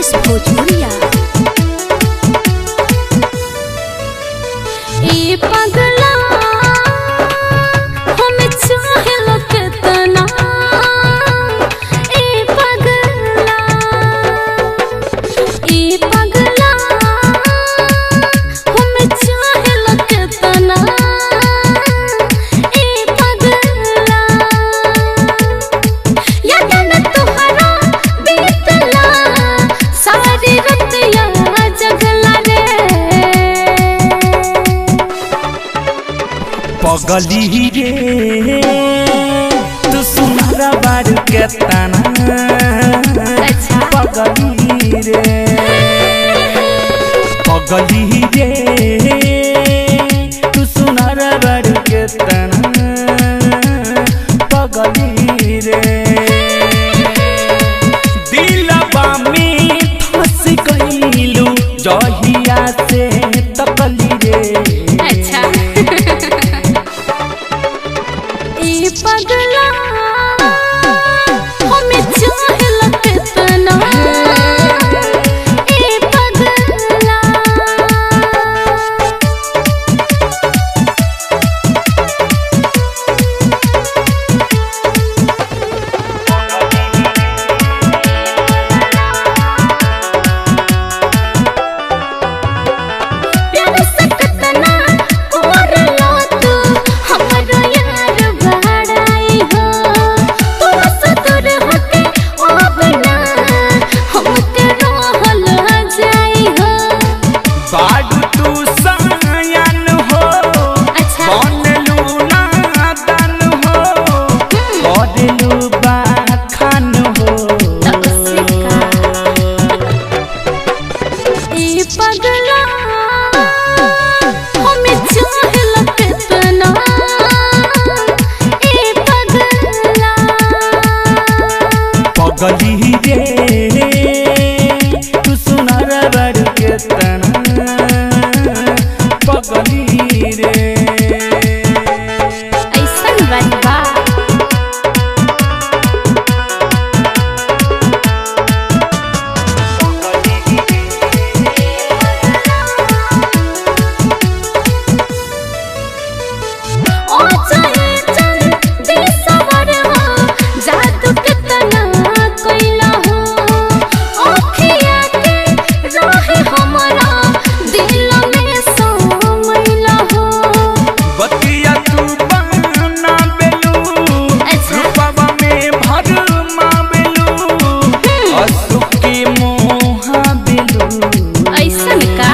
मुकेश भोजपुरिया। ए पगला हम चाहे कितना, ए पगला, ए पगला हम चाहे कितना, ए पगला याद न तुहरा बीतला सारी रतिया जगला रे। पगली रे तू सुनहरा बारू केतना, पगली रे पगली रे तू सुनहरा बारू केतना, पगली रे दिलवा में धस गइलू जहिया से तकली रे। अच्छा ए पगला हम चाहे कितना, ए पगला प्यार से कितना और लो तू हमरो यार बड़ाई हो, तू सतुर होके अब ना हमके रहल जाई हो। बाडू तू सयान हो, अच्छा बनलू नादान हो, करलू बाखान हो। ए पगला हम चाहे कितना, ए पगला पगली रे तू सुनहरा बारू केतना, पगली रे ऐसन बात बा। ओ चाहे चंद देशवर हो, जादू कितना कोइला हो, ओखिया के रहे हमरा दिल में समैला हो। बतिया तू बना बेलू, अच्छा रूपवा में भर मावेलू, असुख के मोहा बेलू। ऐसन का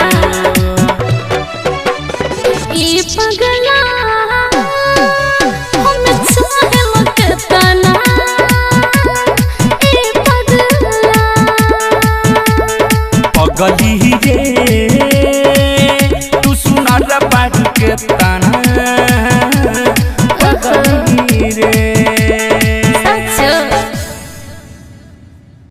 ए पगला हम चाहे कितना, ए पगला पगली रे तू सुनहरा बारू केतना,